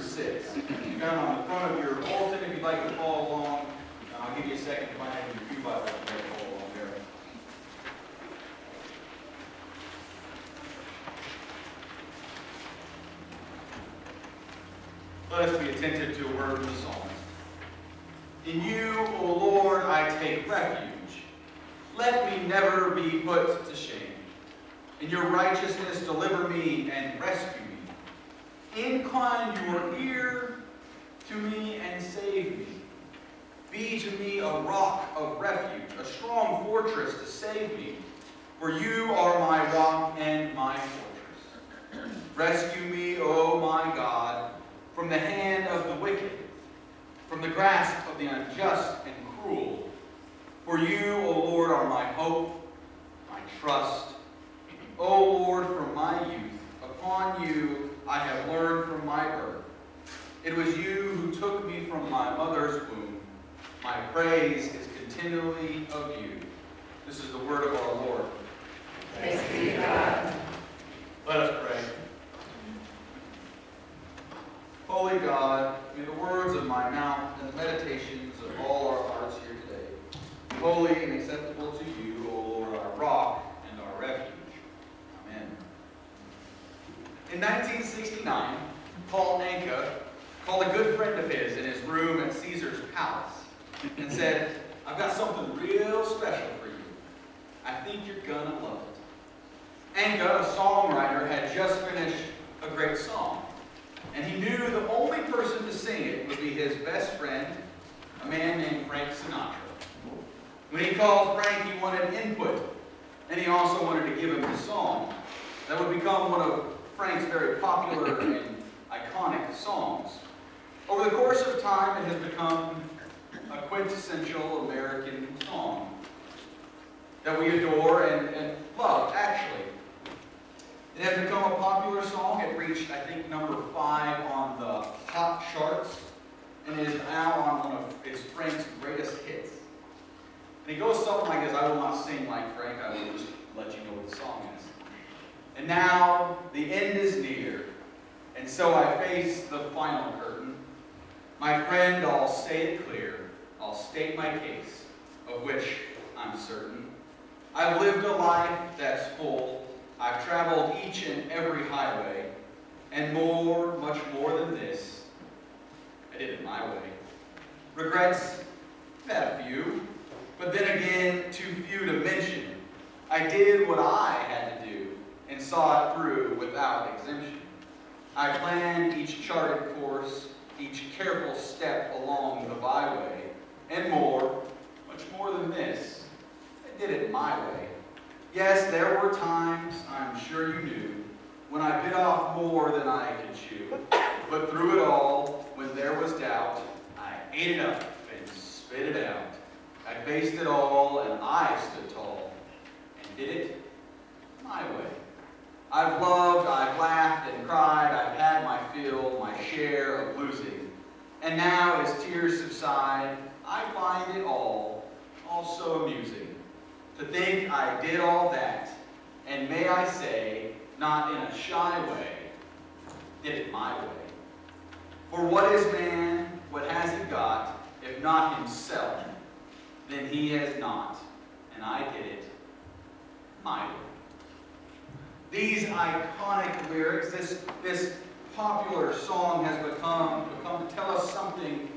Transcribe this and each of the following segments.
6. You've got them on the front of your bulletin if you'd like to follow along. I'll give you a second to find it in your pew Bible to follow along there. Let us be attentive to a word from the psalmist. In you, O Lord, I take refuge. Let me never be put to shame. In your righteousness, deliver me and rescue me. Incline your ear to me and save me. Be to me a rock of refuge, a strong fortress to save me. For you are my rock and my fortress. Rescue me, O my God, from the hand of the wicked, from the grasp of the unjust and cruel. For you, O Lord, are my hope, my trust. O Lord, from my youth, upon you I have learned from my birth. It was you who took me from my mother's womb. My praise is continually of you. This is the word of our Lord. Thanks be to God. Let us pray. Holy God, may the words of my mouth and the meditations of all our hearts here today be holy and acceptable to you, O Lord, our rock and our refuge. Amen. In 1969, Paul Anka called a good friend of his in his room at Caesar's palace and said, I've got something real special for you. I think you're gonna love it. Anka, a songwriter, had just finished a great song. And he knew the only person to sing it would be his best friend, a man named Frank Sinatra. When he called Frank, he wanted input, and he also wanted to give him the song that would become one of Frank's very popular and iconic songs. Over the course of time, it has become a quintessential American song that we adore and love, actually. It has become a popular song. It reached, I think, number 5 on the Hot charts, and is now on one of Frank's greatest hits. And it goes something like this. I will not sing like Frank. I will just let you know what the song is. And now the end is near, and so I face the final curtain. My friend, I'll say it clear. I'll state my case, of which I'm certain. I've lived a life that's full. I've traveled each and every highway, and more, much more than this, I did it my way. Regrets, I've had a few, but then again, too few to mention. I did what I had to do, and saw it through without exemption. I planned each charted course, each careful step along the byway, and more, much more than this, I did it my way. Yes, there were times, I'm sure you knew, when I bit off more than I could chew. But through it all, when there was doubt, I ate it up and spit it out. I faced it all, and I stood tall, and did it my way. I've loved, I've laughed and cried, I've had my fill, my share of losing. And now, as tears subside, I find it all so amusing. To think I did all that, and may I say, not in a shy way, did it my way. For what is man, what has he got, if not himself? Then he has not, and I did it my way. These iconic lyrics, this popular song has become to tell us something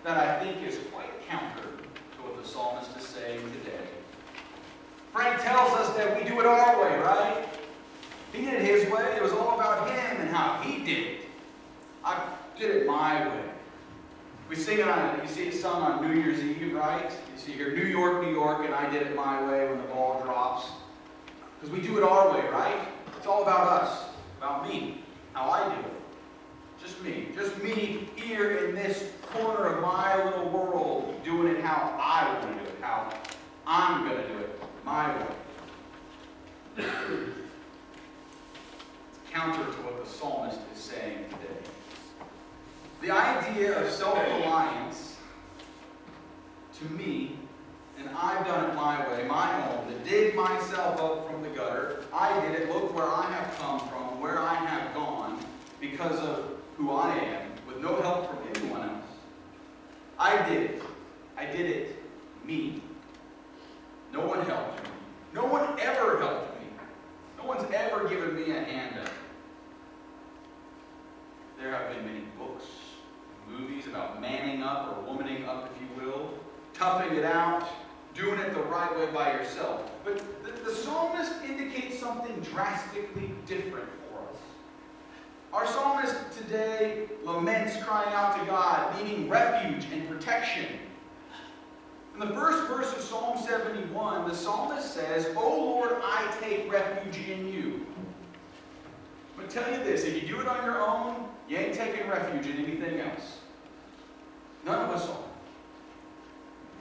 that I think is quite counter to what the psalmist is saying today. Frank tells us that we do it our way, right? He did it his way. It was all about him and how he did it. I did it my way. We sing it you see it sung on New Year's Eve, right? You see here, New York, New York, and I did it my way when the ball drops. Because we do it our way, right? It's all about us, about me, how I do it. Just me here in this corner of my little world, doing it how I want to do it, how I'm going to do it. My way. It's counter to what the psalmist is saying today. The idea of self-reliance, to me, and I've done it my way, my own, to dig myself up from the gutter. I did it. Look where I have come from, where I have gone, because of who I am, with a hand up. There have been many books, movies about manning up or womaning up, if you will, toughing it out, doing it the right way by yourself. But the psalmist indicates something drastically different for us. Our psalmist today laments crying out to God, needing refuge and protection. In the first verse of Psalm 71, the psalmist says, "O Lord, I take refuge in you." I'm going to tell you this, if you do it on your own, you ain't taking refuge in anything else. None of us are.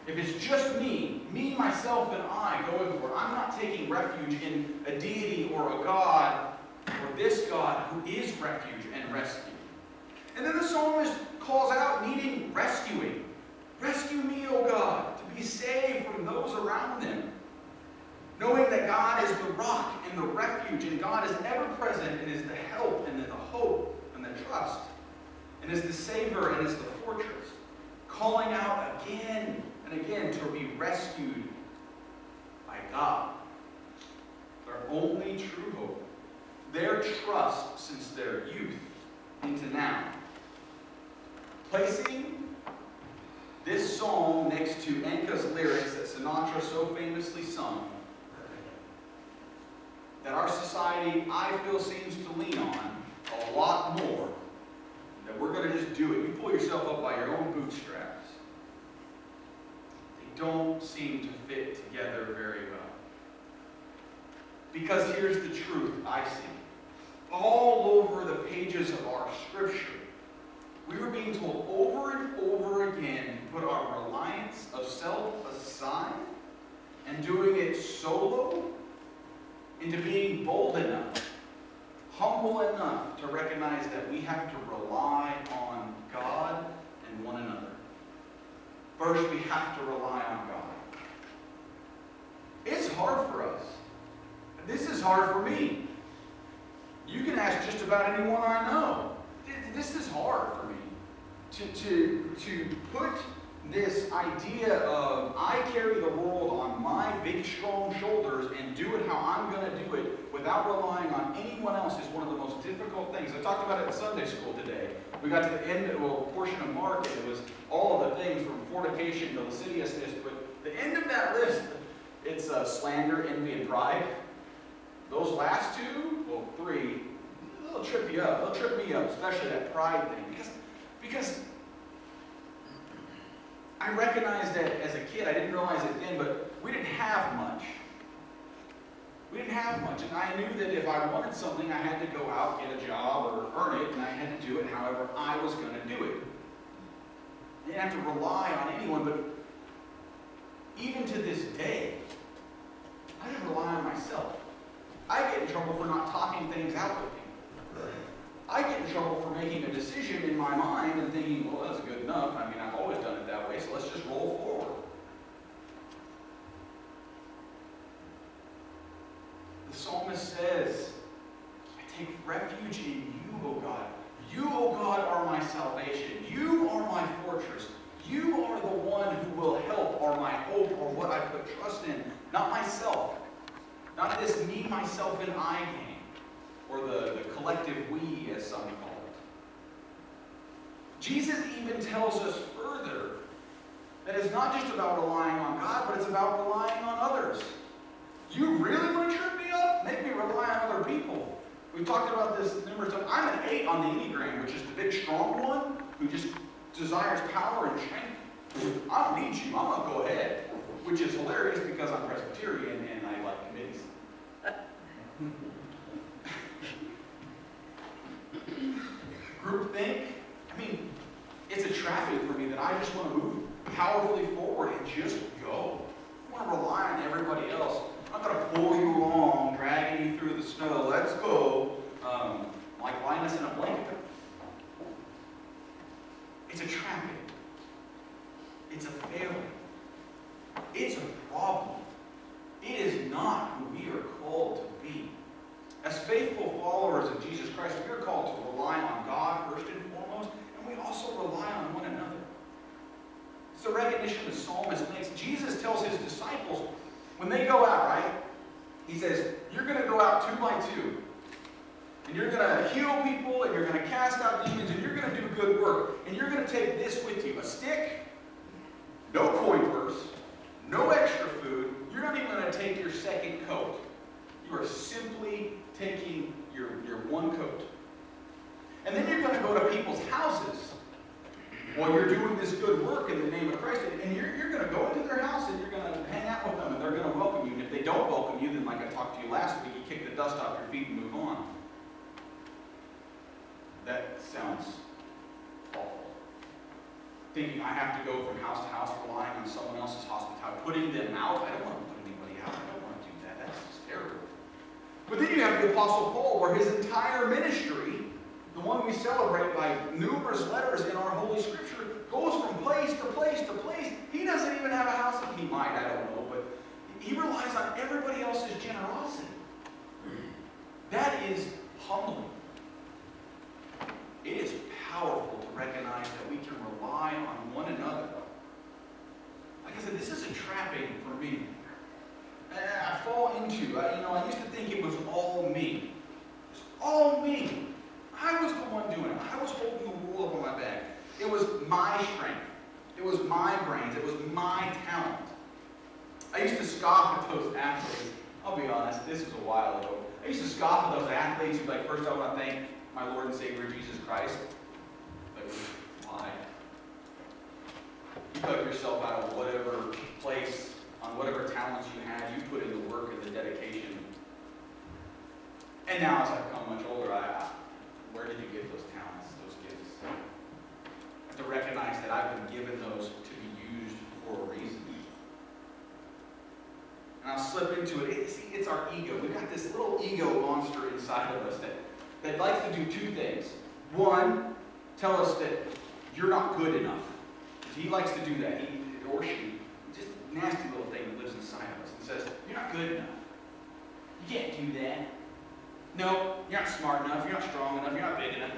If it's just me, myself, and I going for it, I'm not taking refuge in a deity or a God or this God who is refuge and rescue. And then the psalmist calls out needing rescuing. Rescue me, O God, to be saved from those around them. Knowing that God is the rock and the refuge, and God is ever present, and is the help and the hope and the trust, and is the Savior and is the fortress. Calling out again and again to be rescued by God. Their only true hope. Their trust since their youth into now. Placing this song next to Enka's lyrics that Sinatra so famously sung, that our society, I feel, seems to lean on a lot more, that we're going to just do it. You pull yourself up by your own bootstraps. They don't seem to fit together very well. Because here's the truth I see. All over the pages of our scripture, we were being told over and over again to put our reliance of self aside and doing it solo into being bold enough, humble enough to recognize that we have to rely on God and one another. First, we have to rely on God. It's hard for us. This is hard for me. You can ask just about anyone I know. This is hard for me. To put this idea of I carry the world on my big strong shoulders and do it how I'm going to do it without relying on anyone else is one of the most difficult things. I talked about it in Sunday school today. We got to the end of a portion of Mark, and it was all of the things from fornication to lasciviousness, but the end of that list, it's slander, envy, and pride. Those last two, well, three, they'll trip you up. They'll trip me up, especially that pride thing. Because I recognized that as a kid, I didn't realize it then, but we didn't have much. We didn't have much, and I knew that if I wanted something, I had to go out, get a job, or earn it, and I had to do it however I was going to do it. I didn't have to rely on anyone, but even to this day, I didn't rely on myself. I get in trouble for not talking things out with people. I get in trouble for making a decision in my mind and thinking, well, that's good enough. I mean, I've always done it that way, so let's just roll forward. The psalmist says, I take refuge in you, O God. You, O God, are my salvation. You are my fortress. You are the one who will help, or my hope, or what I put trust in. Not myself. Not this me, myself, and I game. Or the collective we, as some call it. Jesus even tells us further that it's not just about relying on God, but it's about relying on others. You really want to trip me up? Make me rely on other people. We've talked about this numerous times. I'm an 8 on the Enneagram, which is the big, strong one who just desires power and strength. I don't need you. I'm going to go ahead. Which is hilarious because I'm Presbyterian and I like committees. Groupthink. I mean, it's a traffic for me that I just want to move powerfully forward and just go. I want to rely on everybody else. I'm not going to pull you along, dragging you through the snow. Let's go. Like Linus in a blanket. It's a traffic. It's a failing. It's a problem. It is not who we are called to be. As faithful followers of Jesus Christ, we are called to rely on God first and foremost, and we also rely on one another. It's the recognition the psalmist makes. Jesus tells his disciples, when they go out, right? He says, you're going to go out 2 by 2. and you're going to heal people, and you're going to cast out demons, and you're going to do good work, and you're going to take this with you, a stick, no coin purse, no extra food. You're not even going to take your second coat. You are simply taking your one coat. And then you're going to go to people's houses while you're doing this good work in the name of Christ. And you're going to go into their house and you're going to hang out with them and they're going to welcome you. And if they don't welcome you, then like I talked to you last week, you kick the dust off your feet and move on. That sounds awful. Thinking I have to go from house to house relying on someone else's hospitality, putting them out. I don't want to put anybody out. I don't want to do that. That's just terrible. But then you have the Apostle Paul, where his entire ministry, the one we celebrate by numerous letters in our Holy Scripture, goes from place to place to place. He doesn't even have a house. He might, I don't know, but he relies on everybody else's generosity. That is humbling. It is powerful to recognize that we can rely on one another. Like I said, this is a trapping for me. I fall into, I used to think it was all me. It's all me. I was the one doing it. I was holding the wool up on my back. It was my strength. It was my brains. It was my talent. I used to scoff at those athletes. I'll be honest, this was a while ago. I used to scoff at those athletes who like, first I want to thank my Lord and Savior Jesus Christ. Like, why? You put yourself out of whatever place, on whatever talents you had, you put in the work and the dedication. And now as I've become much older, where did you get those talents, those gifts? I have to recognize that I've been given those to be used for a reason. And I'll slip into it. See, it's our ego. We've got this little ego monster inside of us that likes to do two things. One, tell us that you're not good enough. He likes to do that. He or she, just a nasty little thing that lives inside of us and says, you're not good enough. You can't do that. No, you're not smart enough. You're not strong enough. You're not big enough.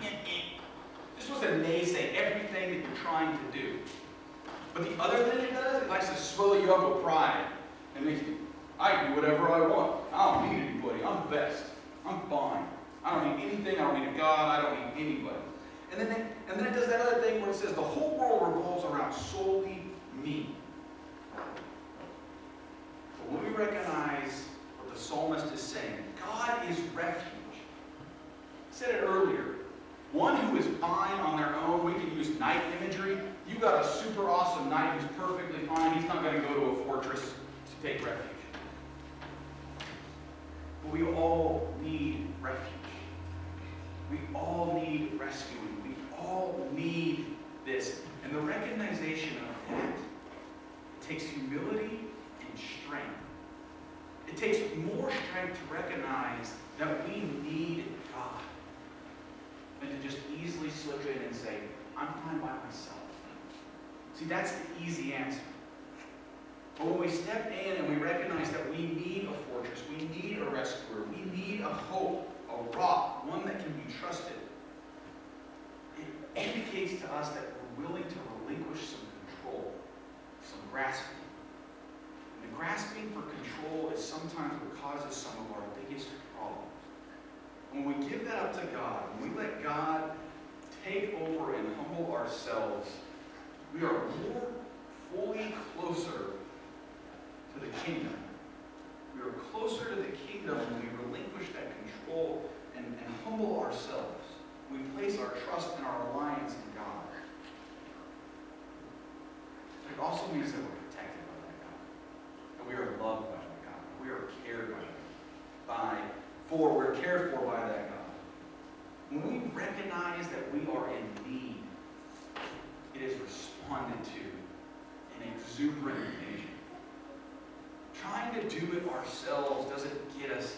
Just wants to naysay everything that you're trying to do. But the other thing it does, it likes to swell you up with pride. It makes you, I can do whatever I want. I don't need anybody. I'm the best. I'm fine. I don't need anything. I don't need a God. I don't need anybody. And then it does that other thing where it says the whole world revolves around solely me. But when we recognize what the psalmist is saying, God is refuge. I said it earlier. One who is fine on their own, we can use knight imagery. You got a super awesome knight who's perfectly fine. He's not going to go to a fortress to take refuge. But we all need refuge. We all need rescuing. We all need this. And the recognition of that takes humility and strength. It takes more strength to recognize that we need God than to just easily slip in and say, I'm fine by myself. See, that's the easy answer. But when we step in and we recognize that we need a fortress, we need a rescuer, we need a hope, a rock, one that can be trusted, it indicates to us that we're willing to relinquish some control, some grasping. And the grasping for control is sometimes what causes some of our biggest problems. When we give that up to God, when we let God take over and humble ourselves, we are more fully closer to the kingdom. We are closer to the kingdom when we relinquish that control and humble ourselves. We place our trust and our reliance in God. It also means that we're protected by that God. That we are loved by that God. That we are cared we're cared for by that God. When we recognize that we are in need, it is responded to in exuberant occasion. Trying to do it ourselves doesn't get us